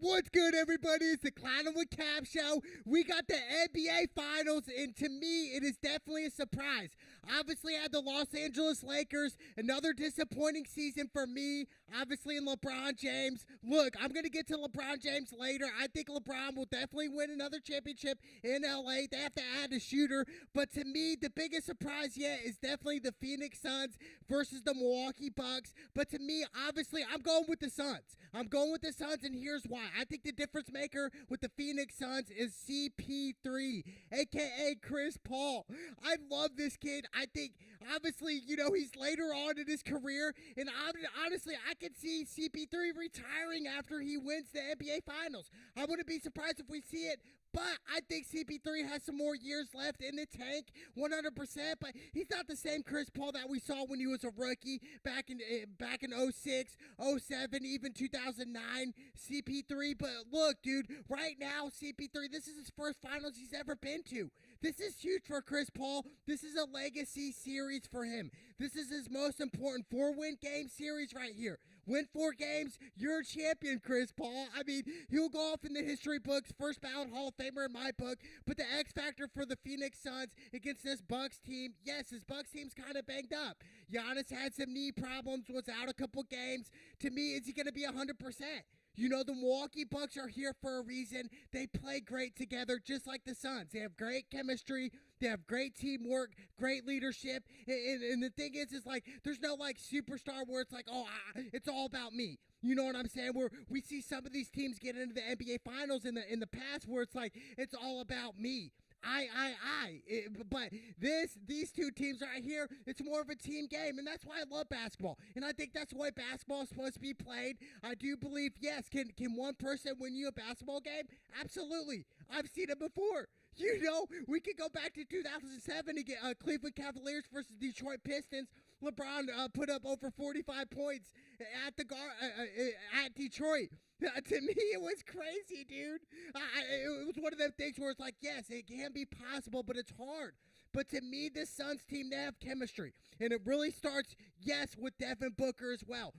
What's good, everybody? It's the Clown with Cap show. We got the NBA Finals, and to me, it is definitely a surprise. Obviously, I had the Los Angeles Lakers. Another disappointing season for me. Obviously, in LeBron James. Look, I'm going to get to LeBron James later. I think LeBron will definitely win another championship in LA. They have to add a shooter. But to me, the biggest surprise yet is definitely the Phoenix Suns versus the Milwaukee Bucks. But to me, obviously, I'm going with the Suns. I'm going with the Suns, and here's why. I think the difference maker with the Phoenix Suns is CP3, a.k.a. Chris Paul. I love this kid. I think, obviously, he's later on in his career, and honestly, I could see CP3 retiring after he wins the NBA Finals. I wouldn't be surprised if we see it, but I think CP3 has some more years left in the tank, 100%. But he's not the same Chris Paul that we saw when he was a rookie back in 06, 07, even 2009. CP3. But look, dude, right now CP3, this is his first finals he's ever been to. This is huge for Chris Paul. This is a legacy series for him. This is his most important 4-win game series right here. Win 4 games, you're a champion, Chris Paul. I mean, he'll go off in the history books, first ballot Hall of Famer in my book. But the X factor for the Phoenix Suns against this Bucks team, yes, this Bucks team's kind of banged up. Giannis had some knee problems, was out a couple games. To me, is he going to be 100%? The Milwaukee Bucks are here for a reason. They play great together, just like the Suns. They have great chemistry. They have great teamwork, great leadership. And the thing is like, there's no, like, superstar where it's like, it's all about me. You know what I'm saying? Where we see some of these teams get into the NBA Finals in the past where it's like, it's all about me. But these two teams right here, it's more of a team game, and that's why I love basketball. And I think that's the way basketball is supposed to be played. I do believe, yes, can one person win you a basketball game? Absolutely. I've seen it before. We could go back to 2007 to get Cleveland Cavaliers versus Detroit Pistons. LeBron put up over 45 points at Detroit. To me, it was crazy, dude. It was one of those things where it's like, yes, it can be possible, but it's hard. But to me, this Suns team, they have chemistry. And it really starts, yes, with Devin Booker as well.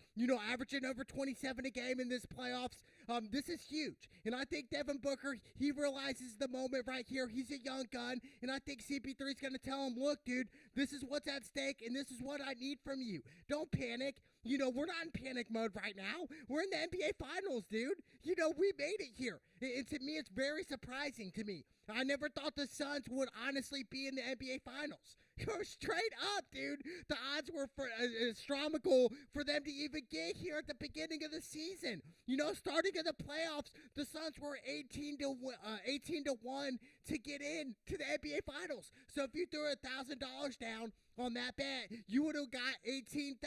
Averaging over 27 a game in this playoffs. This is huge. And I think Devin Booker, he realizes the moment right here. He's a young gun. And I think CP3 is going to tell him, look, dude, this is what's at stake, and this is what I need from you. Don't panic. We're not in panic mode right now. We're in the NBA Finals, dude. We made it here. And to me, it's very surprising to me. I never thought the Suns would honestly be in the NBA Finals. Straight up, dude. The odds were astronomical for them to even get here at the beginning of the season. Starting in the playoffs, the Suns were 18 to 1 to get in to the NBA Finals. So if you threw $1,000 down on that bet, you would have got $18,000.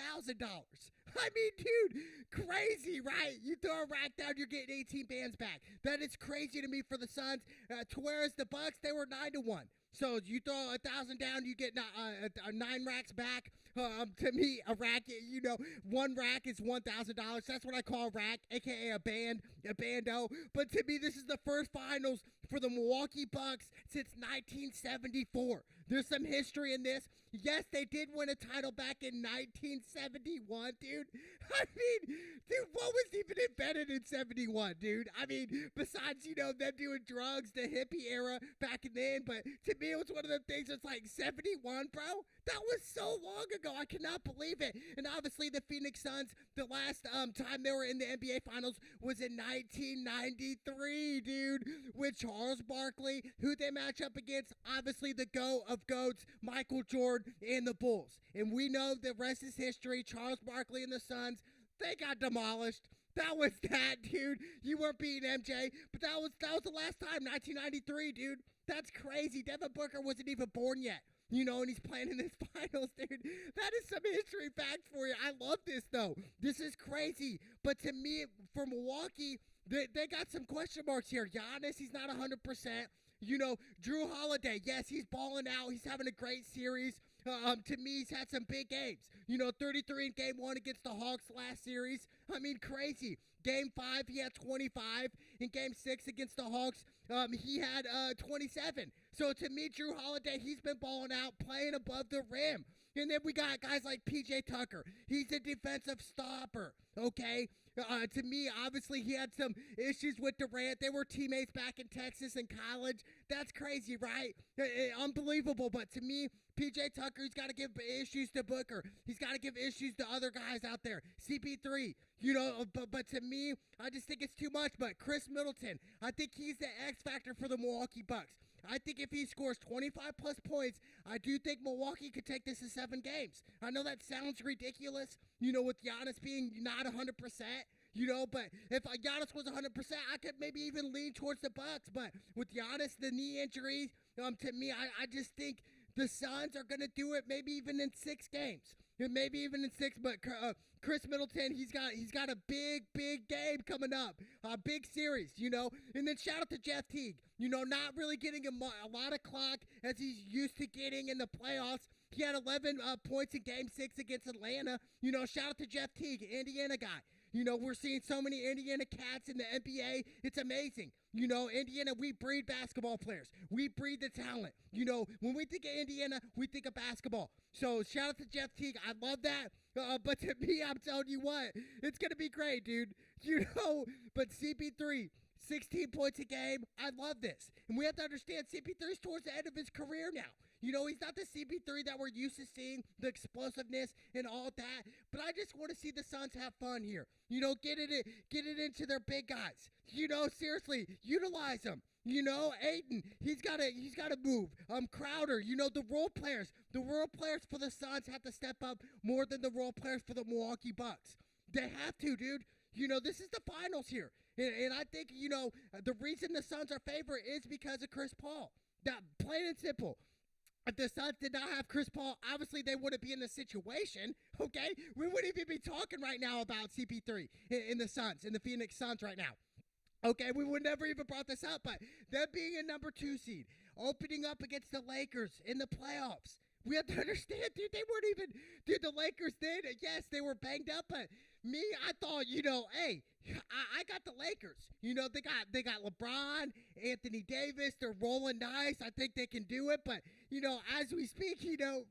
I mean, dude, crazy, right? You throw a rack down, you're getting 18 bands back. That is crazy to me for the Suns. To whereas the Bucks, they were 9 to 1. So you throw 1,000 down, you get 9 racks back. To me, a rack, one rack is $1,000. That's what I call a rack, aka a bando. But to me, this is the first finals for the Milwaukee Bucks since 1974. There's some history in this. Yes, they did win a title back in 1971, dude. I mean, dude, what was even invented in 71, dude? I mean, besides, them doing drugs, the hippie era back then. But to me, it was one of the things that's like 71, bro. That was so long ago. I cannot believe it. And obviously, the Phoenix Suns, the last time they were in the NBA Finals was in 1993, dude, with Charles Barkley, who they match up against. Obviously, the GOAT of GOATs, Michael Jordan, and the Bulls. And we know the rest is history. Charles Barkley and the Suns, they got demolished. That was that, dude. You weren't beating MJ, but that was the last time, 1993, dude. That's crazy. Devin Booker wasn't even born yet. And he's playing in this finals, dude. That is some history facts for you. I love this, though. This is crazy. But to me, for Milwaukee, they got some question marks here. Giannis, he's not 100%. Jrue Holiday, yes, he's balling out. He's having a great series. To me, he's had some big games. 33 in Game 1 against the Hawks last series. I mean, crazy. Game 5, he had 25. In Game 6 against the Hawks, he had 27. So to me, Jrue Holiday, he's been balling out, playing above the rim. And then we got guys like P.J. Tucker. He's a defensive stopper, okay? To me, obviously, he had some issues with Durant. They were teammates back in Texas in college. That's crazy, right? Unbelievable. But to me, PJ Tucker, he's got to give issues to Booker. He's got to give issues to other guys out there. CP3, but to me, I just think it's too much. But Chris Middleton, I think he's the X factor for the Milwaukee Bucks. I think if he scores 25 plus points, I do think Milwaukee could take this to 7 games. I know that sounds ridiculous, with Giannis being not 100%, but if Giannis was 100%, I could maybe even lean towards the Bucks. But with Giannis, the knee injuries, to me, I just think the Suns are going to do it maybe even in 6 games. Maybe even in 6, but Chris Middleton, he's got a big game coming up, a big series, And then shout out to Jeff Teague, not really getting a lot of clock as he's used to getting in the playoffs. He had 11 points in Game 6 against Atlanta. Shout out to Jeff Teague, Indiana guy. We're seeing so many Indiana cats in the NBA. It's amazing. Indiana, we breed basketball players. We breed the talent. When we think of Indiana, we think of basketball. So shout out to Jeff Teague. I love that. But to me, I'm telling you what, it's going to be great, dude. But CP3, 16 points a game. I love this. And we have to understand CP3's towards the end of his career now. He's not the CP3 that we're used to seeing, the explosiveness and all that. But I just want to see the Suns have fun here. Get it into their big guys. Seriously, utilize them. Ayton, he's got to move. Crowder, the role players for the Suns have to step up more than the role players for the Milwaukee Bucks. They have to, dude. This is the finals here. And I think, the reason the Suns are favorite is because of Chris Paul. That plain and simple. If the Suns did not have Chris Paul, obviously they wouldn't be in the situation, okay? We wouldn't even be talking right now about CP3 in the Suns, in the Phoenix Suns right now. Okay, we would never even brought this up, but them being a number 2 seed, opening up against the Lakers in the playoffs. We have to understand, dude, the Lakers did, yes, they were banged up, but me, I thought, hey, I got the Lakers. They got LeBron, Anthony Davis, they're rolling nice. I think they can do it, but, as we speak,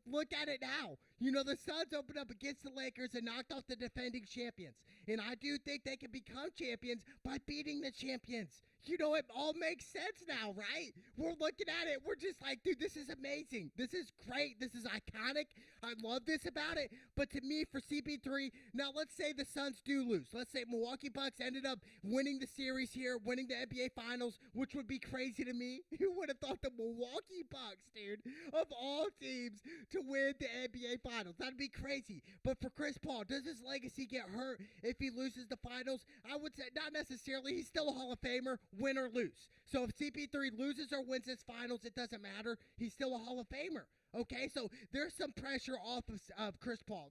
look at it now. The Suns opened up against the Lakers and knocked off the defending champions, and I do think they can become champions by beating the champions. It all makes sense now, right? We're looking at it. We're just like, dude, this is amazing. This is great. This is iconic. I love this about it. But to me, for CP3, now let's say the Suns do lose. Let's say Milwaukee Bucks ended up winning the series here, winning the NBA Finals, which would be crazy to me. Who would have thought the Milwaukee Bucks, dude, of all teams, to win the NBA Finals? That'd be crazy. But for Chris Paul, does his legacy get hurt if he loses the Finals? I would say not necessarily. He's still a Hall of Famer, win or lose. So if CP3 loses or wins his Finals, it doesn't matter. He's still a Hall of Famer. Okay, so there's some pressure off of Chris Paul.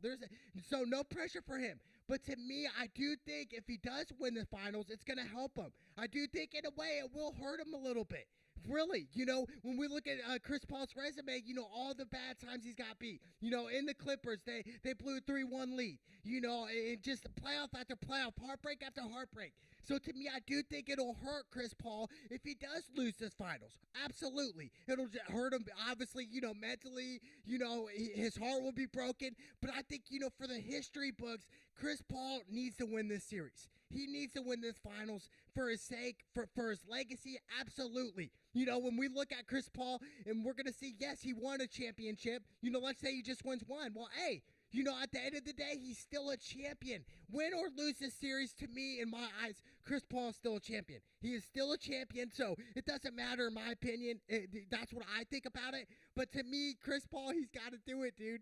So no pressure for him. But to me, I do think if he does win the Finals, it's going to help him. I do think in a way it will hurt him a little bit. Really, when we look at Chris Paul's resume, all the bad times he's got beat. In the Clippers, they blew a 3-1 lead. And just playoff after playoff, heartbreak after heartbreak. So to me, I do think it'll hurt Chris Paul if he does lose this Finals. Absolutely. It'll hurt him, obviously, mentally. His heart will be broken. But I think, for the history books, Chris Paul needs to win this series. He needs to win this Finals for his sake, for his legacy, absolutely. When we look at Chris Paul and we're going to see, yes, he won a championship. Let's say he just wins one. Well, hey, at the end of the day, he's still a champion. Win or lose this series, to me, in my eyes, Chris Paul is still a champion. He is still a champion, so it doesn't matter in my opinion. That's what I think about it. But to me, Chris Paul, he's got to do it, dude.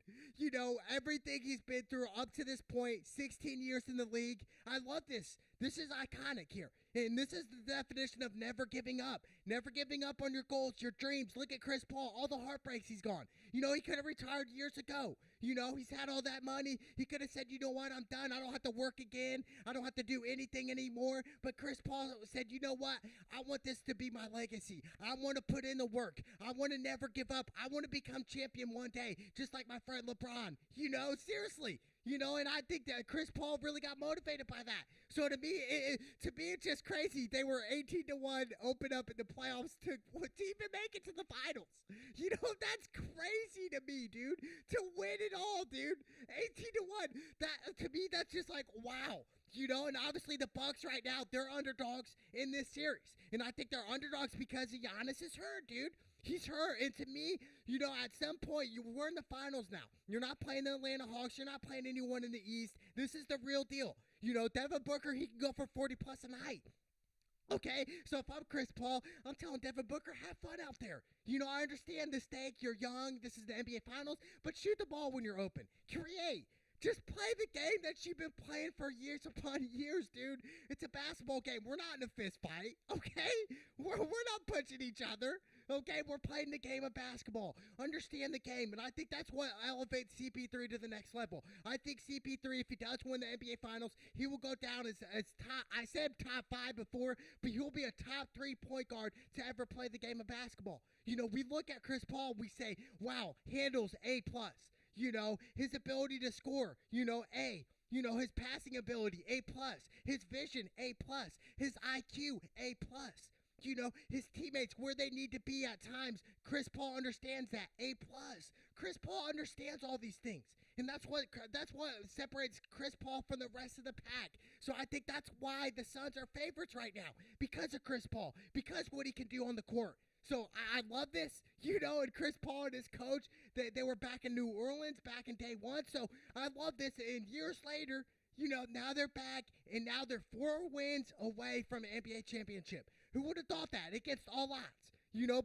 Everything he's been through up to this point, 16 years in the league. I love this. This is iconic here. And this is the definition of never giving up. Never giving up on your goals, your dreams. Look at Chris Paul, all the heartbreaks he's gone. He could have retired years ago. He's had all that money. He could have said, you know what, I'm done. I don't have to work again. I don't have to do anything anymore. But Chris Paul said, you know what, I want this to be my legacy. I want to put in the work. I want to never give up. I want to become champion one day, just like my friend LeBron. Seriously. And I think that Chris Paul really got motivated by that. So to me, it's just crazy. They were 18-1, open up in the playoffs to even make it to the Finals. That's crazy to me, dude. To win it all, dude. 18-1. That to me, that's just like wow. And obviously the Bucks right now, they're underdogs in this series. And I think they're underdogs because Giannis is hurt, dude. He's hurt. And to me, at some point, we're in the finals now. You're not playing the Atlanta Hawks. You're not playing anyone in the East. This is the real deal. Devin Booker, he can go for 40-plus a night. Okay, so if I'm Chris Paul, I'm telling Devin Booker, have fun out there. I understand the stake. You're young. This is the NBA Finals. But shoot the ball when you're open. Create. Just play the game that you've been playing for years upon years, dude. It's a basketball game. We're not in a fist fight, okay? We're not punching each other, okay? We're playing the game of basketball. Understand the game, and I think that's what elevates CP3 to the next level. I think CP3, if he does win the NBA Finals, he will go down as top. I said top 5 before, but he'll be a top 3 point guard to ever play the game of basketball. We look at Chris Paul, we say, wow, handles A+. His ability to score, A. His passing ability, A+. His vision, A+. His IQ, A+. His teammates, where they need to be at times. Chris Paul understands that, A+. Chris Paul understands all these things. And that's what separates Chris Paul from the rest of the pack. So I think that's why the Suns are favorites right now. Because of Chris Paul. Because what he can do on the court. So I love this, and Chris Paul and his coach, they were back in New Orleans back in day one. So I love this. And years later, now they're back, and now they're 4 wins away from an NBA championship. Who would have thought that? Against all odds.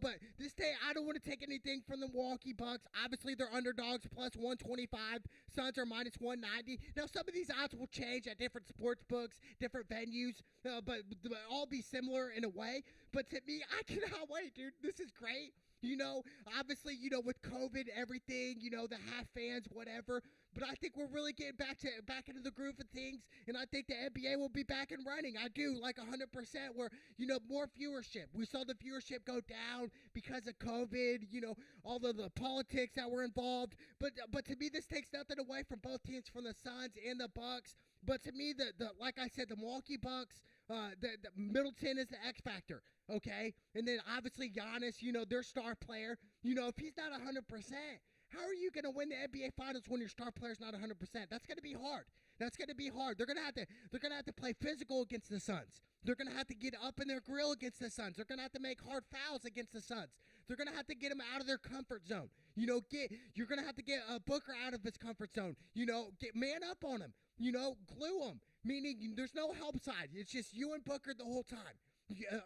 But this day, I don't want to take anything from the Milwaukee Bucks. Obviously, they're underdogs, plus 125. Suns are minus 190. Now, some of these odds will change at different sports books, different venues, but all be similar in a way. But to me, I cannot wait, dude. This is great. Obviously, with COVID, everything, the half fans, whatever. But I think we're really getting back into the groove of things, and I think the NBA will be back and running. I do, like 100%. Where more viewership. We saw the viewership go down because of COVID. All of the politics that were involved. But to me, this takes nothing away from both teams, from the Suns and the Bucks. But to me, the like I said, the Milwaukee Bucks, the Middleton is the X factor. Okay, and then obviously Giannis, their star player. If he's not 100%. How are you going to win the NBA Finals when your star player's not 100%? That's going to be hard. They're going to have to play physical against the Suns. They're going to have to get up in their grill against the Suns. They're going to have to make hard fouls against the Suns. They're going to have to get them out of their comfort zone. You're going to have to get Booker out of his comfort zone. Get man up on him. Glue him. Meaning there's no help side. It's just you and Booker the whole time.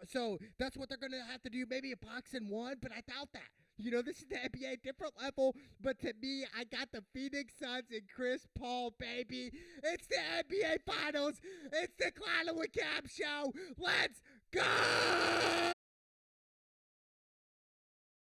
So that's what they're going to have to do. Maybe a box and one, but I doubt that. This is the NBA, different level. But to me, I got the Phoenix Suns and Chris Paul, baby. It's the NBA Finals. It's the Clyde with Cam show. Let's go!